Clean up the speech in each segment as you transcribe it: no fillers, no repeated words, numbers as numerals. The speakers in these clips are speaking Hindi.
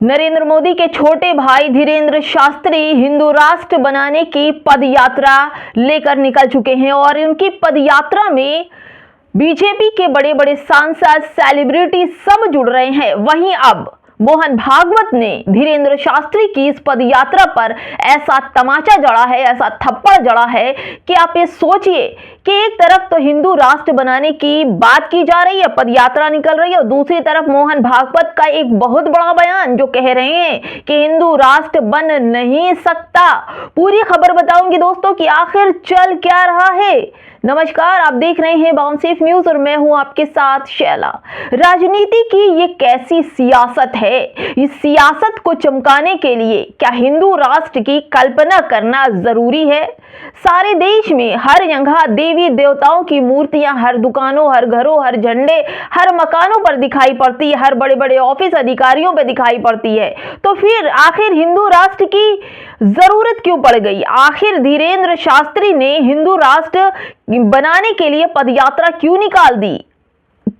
नरेंद्र मोदी के छोटे भाई धीरेंद्र शास्त्री हिंदू राष्ट्र बनाने की पदयात्रा लेकर निकल चुके हैं और उनकी पदयात्रा में बीजेपी के बड़े बड़े सांसद, सेलिब्रिटी सब जुड़ रहे हैं। वहीं अब मोहन भागवत ने धीरेंद्र शास्त्री की इस पदयात्रा पर ऐसा तमाचा जड़ा है, ऐसा थप्पड़ जड़ा है कि आप ये सोचिए कि एक तरफ तो हिंदू राष्ट्र बनाने की बात की जा रही है, पदयात्रा निकल रही है, और दूसरी तरफ मोहन भागवत का एक बहुत बड़ा बयान जो कह रहे हैं कि हिंदू राष्ट्र बन नहीं सकता। पूरी खबर बताऊंगी दोस्तों कि आखिर चल क्या रहा है। नमस्कार, आप देख रहे हैं बाउंसेफ न्यूज और मैं हूं आपके साथ शैला। राजनीति की ये कैसी सियासत है? इस सियासत को चमकाने के लिए क्या हिंदू राष्ट्र की कल्पना करना जरूरी है? सारे देश में हर जगह देवी देवताओं की मूर्तियां हर दुकानों, हर घरों, हर झंडे, हर मकानों पर दिखाई पड़ती है, हर बड़े बड़े ऑफिस अधिकारियों पर दिखाई पड़ती है। तो फिर आखिर हिंदू राष्ट्र की जरूरत क्यों पड़ गई? आखिर धीरेंद्र शास्त्री ने हिंदू राष्ट्र बनाने के लिए पदयात्रा क्यों निकाल दी?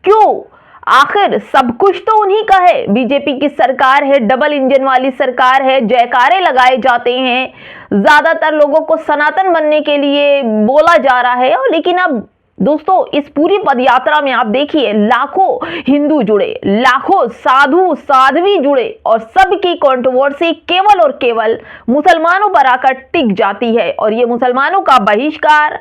क्यों? आखिर सब कुछ तो उन्हीं का है। बीजेपी की सरकार है, डबल इंजन वाली सरकार है, जयकारे लगाए जाते हैं, ज्यादातर लोगों को सनातन बनने के लिए बोला जा रहा है। और लेकिन अब दोस्तों इस पूरी पदयात्रा में आप देखिए लाखों हिंदू जुड़े, लाखों साधु साध्वी जुड़े और सबकी कंट्रोवर्सी केवल और केवल मुसलमानों पर आकर टिक जाती है। और ये मुसलमानों का बहिष्कार,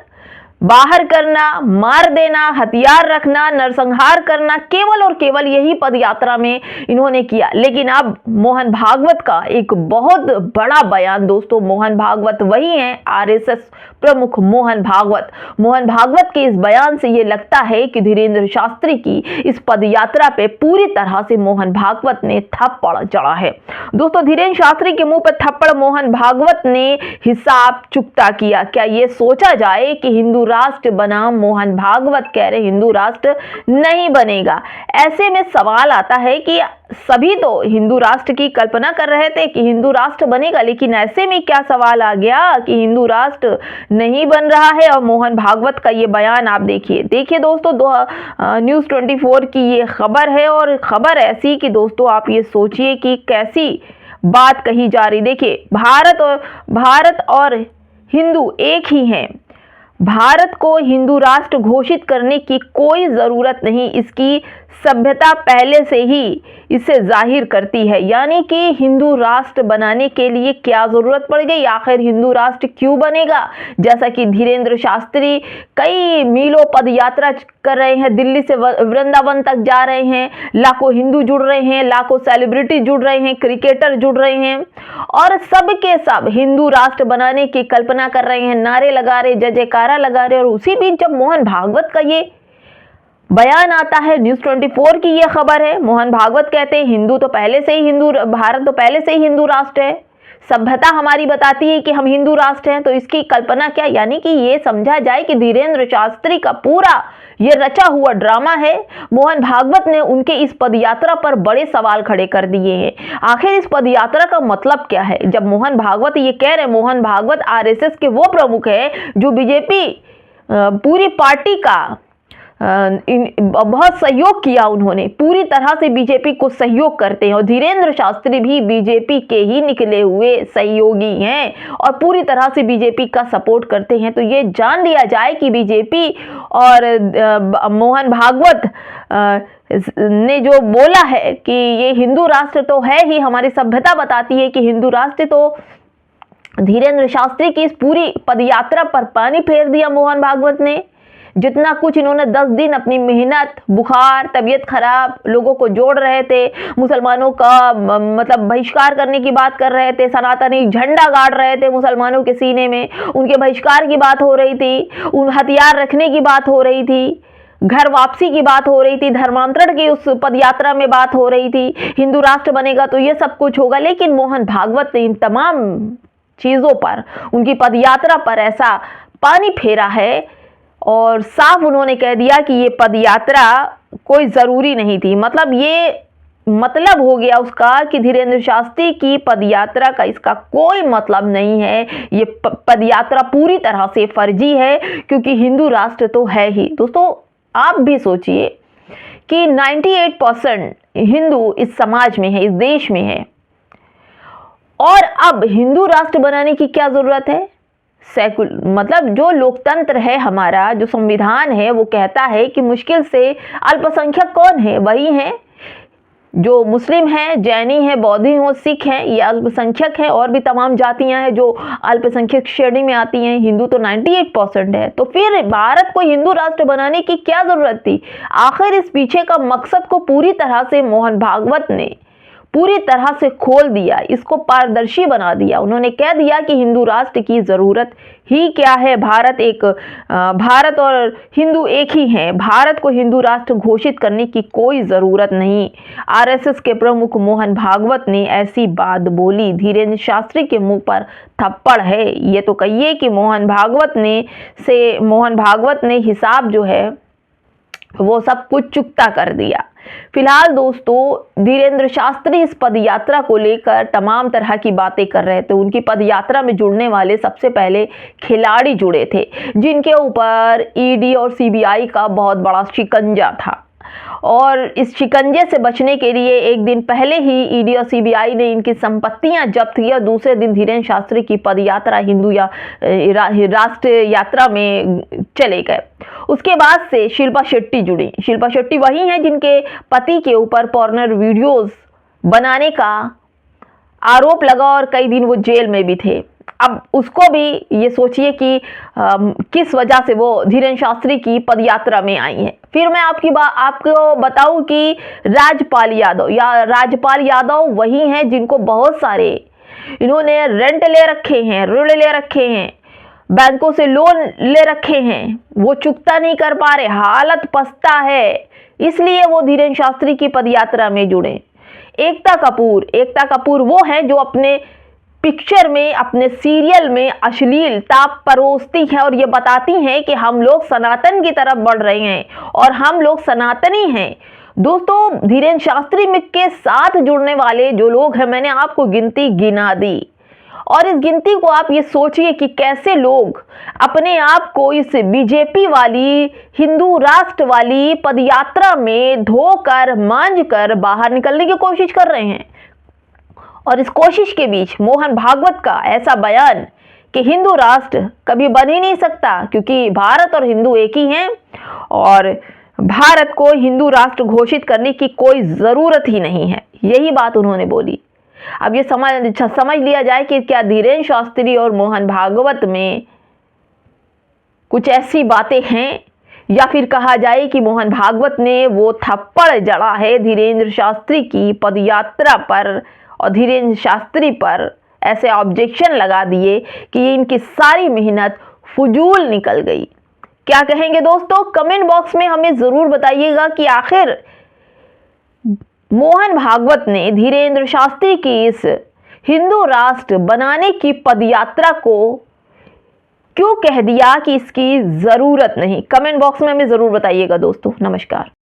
बाहर करना, मार देना, हथियार रखना, नरसंहार करना, केवल और केवल यही पदयात्रा में इन्होंने किया। लेकिन अब मोहन भागवत का एक बहुत बड़ा बयान, दोस्तों मोहन भागवत वही हैं आरएसएस प्रमुख मोहन भागवत। मोहन भागवत के इस बयान से ये लगता है कि धीरेंद्र शास्त्री की इस पदयात्रा पे पूरी तरह से मोहन भागवत ने थप्पड़ जड़ा है। दोस्तों धीरेंद्र शास्त्री के मुंह पर थप्पड़ मोहन भागवत ने हिसाब चुकता किया। क्या ये सोचा जाए कि हिंदू राष्ट्र बनाम मोहन भागवत कह रहे हिंदू राष्ट्र नहीं बनेगा? ऐसे में सवाल आता है कि सभी तो हिंदू राष्ट्र की कल्पना कर रहे थे कि हिंदू राष्ट्र बनेगा, लेकिन ऐसे में क्या सवाल आ गया कि हिंदू राष्ट्र नहीं बन रहा है। और मोहन भागवत का ये बयान आप देखिए दोस्तों, न्यूज़ 24 की ये खबर है और खबर ऐसी कि दोस्तों आप ये सोचिए कि कैसी बात कही जा रही। देखिए भारत और हिंदू एक ही हैं। भारत को हिंदू राष्ट्र घोषित करने की कोई जरूरत नहीं, इसकी सभ्यता पहले से ही इसे जाहिर करती है। यानी कि हिंदू राष्ट्र बनाने के लिए क्या जरूरत पड़ गई? आखिर हिंदू राष्ट्र क्यों बनेगा? जैसा कि धीरेंद्र शास्त्री कई मीलों पद यात्रा कर रहे हैं, दिल्ली से वृंदावन तक जा रहे हैं, लाखों हिंदू जुड़ रहे हैं, लाखों सेलिब्रिटी जुड़ रहे हैं, क्रिकेटर जुड़ रहे हैं और सब के सब हिंदू राष्ट्र बनाने की कल्पना कर रहे हैं, नारे लगा रहे, जय जयकारा लगा रहे। और उसी बीच जब मोहन भागवत का ये बयान आता है, न्यूज़ 24 की ये खबर है, मोहन भागवत कहते हैं भारत तो पहले से ही हिंदू राष्ट्र है, सभ्यता हमारी बताती है कि हम हिंदू राष्ट्र हैं, तो इसकी कल्पना क्या? यानी कि ये समझा जाए कि धीरेंद्र शास्त्री का पूरा ये रचा हुआ ड्रामा है। मोहन भागवत ने उनके इस पदयात्रा पर बड़े सवाल खड़े कर दिए हैं। आखिर इस पदयात्रा का मतलब क्या है? जब मोहन भागवत ये कह रहे हैं, मोहन भागवत आरएसएस के वो प्रमुख है जो बीजेपी पूरी पार्टी का बहुत सहयोग किया, उन्होंने पूरी तरह से बीजेपी को सहयोग करते हैं और धीरेंद्र शास्त्री भी बीजेपी के ही निकले हुए सहयोगी हैं और पूरी तरह से बीजेपी का सपोर्ट करते हैं। तो ये जान लिया जाए कि बीजेपी और मोहन भागवत ने जो बोला है कि ये हिंदू राष्ट्र तो है ही, हमारी सभ्यता बताती है कि हिंदू राष्ट्र, तो धीरेंद्र शास्त्री की इस पूरी पदयात्रा पर पानी फेर दिया मोहन भागवत ने। जितना कुछ इन्होंने 10 दिन अपनी मेहनत, बुखार, तबीयत खराब, लोगों को जोड़ रहे थे, मुसलमानों का मतलब बहिष्कार करने की बात कर रहे थे, सनातनी झंडा गाड़ रहे थे मुसलमानों के सीने में, उनके बहिष्कार की बात हो रही थी, उन हथियार रखने की बात हो रही थी, घर वापसी की बात हो रही थी, धर्मांतरण की उस पदयात्रा में बात हो रही थी, हिंदू राष्ट्र बनेगा तो ये सब कुछ होगा। लेकिन मोहन भागवत ने इन तमाम चीजों पर, उनकी पदयात्रा पर ऐसा पानी फेरा है और साफ उन्होंने कह दिया कि ये पदयात्रा कोई जरूरी नहीं थी। मतलब हो गया उसका कि धीरेंद्र शास्त्री की पदयात्रा का इसका कोई मतलब नहीं है, ये पदयात्रा पूरी तरह से फर्जी है क्योंकि हिंदू राष्ट्र तो है ही। दोस्तों आप भी सोचिए कि 98% हिंदू इस समाज में है, इस देश में है, और अब हिंदू राष्ट्र बनाने की क्या जरूरत है? मतलब जो लोकतंत्र है हमारा, जो संविधान है, वो कहता है कि मुश्किल से अल्पसंख्यक कौन है? वही है जो मुस्लिम हैं, जैनी हैं, बौद्धी हो, सिख हैं, ये अल्पसंख्यक हैं। और भी तमाम जातियां हैं जो अल्पसंख्यक श्रेणी में आती हैं। हिंदू तो 98% है। तो फिर भारत को हिंदू राष्ट्र बनाने की क्या जरूरत थी? आखिर इस पीछे का मकसद को पूरी तरह से मोहन भागवत ने पूरी तरह से खोल दिया, इसको पारदर्शी बना दिया। उन्होंने कह दिया कि हिंदू राष्ट्र की जरूरत ही क्या है। भारत और हिंदू एक ही हैं। भारत को हिंदू राष्ट्र घोषित करने की कोई जरूरत नहीं। आरएसएस के प्रमुख मोहन भागवत ने ऐसी बात बोली। धीरेन्द्र शास्त्री के मुंह पर थप्पड़ है। ये तो कहिए कि मोहन भागवत ने हिसाब जो है वो सब कुछ चुकता कर दिया। फिलहाल दोस्तों, धीरेन्द्र शास्त्री इस पदयात्रा को लेकर तमाम तरह की बातें कर रहे थे। उनकी पदयात्रा में जुड़ने वाले सबसे पहले खिलाड़ी जुड़े थे, जिनके ऊपर ईडी और सीबीआई का बहुत बड़ा शिकंजा था। और इस शिकंजे से बचने के लिए एक दिन पहले ही ईडी और सीबीआई ने इनकी संपत्तियां जब्त की और दूसरे दिन धीरेन्द्र शास्त्री की पदयात्रा हिंदू या राष्ट्र यात्रा में चले गए। उसके बाद से शिल्पा शेट्टी जुड़ी। शिल्पा शेट्टी वही हैं जिनके पति के ऊपर पॉर्नर वीडियोस बनाने का आरोप लगा और कई दिन वो जेल में भी थे। अब उसको भी ये सोचिए कि किस वजह से वो धीरेन्द्र शास्त्री की पदयात्रा में आई हैं। फिर मैं आपको बताऊं कि राजपाल यादव वही हैं जिनको बहुत सारे इन्होंने रेंट ले रखे हैं, ऋण ले रखे हैं, बैंकों से लोन ले रखे हैं, वो चुकता नहीं कर पा रहे, हालत पछता है, इसलिए वो धीरेन्द्र शास्त्री की पदयात्रा में जुड़े। एकता कपूर वो है जो अपने पिक्चर में, अपने सीरियल में अश्लीलता परोसती है और ये बताती हैं कि हम लोग सनातन की तरफ बढ़ रहे हैं और हम लोग सनातनी हैं। दोस्तों, धीरेन्द्र शास्त्री के साथ जुड़ने वाले जो लोग हैं, मैंने आपको गिनती गिना दी और इस गिनती को आप ये सोचिए कि कैसे लोग अपने आप को इस बीजेपी वाली, हिंदू राष्ट्र वाली पदयात्रा में धोकर मांझकर बाहर निकलने की कोशिश कर रहे हैं। और इस कोशिश के बीच मोहन भागवत का ऐसा बयान कि हिंदू राष्ट्र कभी बन ही नहीं सकता, क्योंकि भारत और हिंदू एक ही हैं और भारत को हिंदू राष्ट्र घोषित करने की कोई जरूरत ही नहीं है। यही बात उन्होंने बोली। अब ये समझ लिया जाए कि क्या धीरेन्द्र शास्त्री और मोहन भागवत में कुछ ऐसी बातें हैं, या फिर कहा जाए कि मोहन भागवत ने वो थप्पड़ जड़ा है धीरेन्द्र शास्त्री की पदयात्रा पर और धीरेन्द्र शास्त्री पर ऐसे ऑब्जेक्शन लगा दिए कि इनकी सारी मेहनत फजूल निकल गई। क्या कहेंगे दोस्तों? कमेंट बॉक्स में हमें जरूर बताइएगा कि आखिर मोहन भागवत ने धीरेन्द्र शास्त्री की इस हिंदू राष्ट्र बनाने की पदयात्रा को क्यों कह दिया कि इसकी जरूरत नहीं। कमेंट बॉक्स में हमें जरूर बताइएगा दोस्तों। नमस्कार।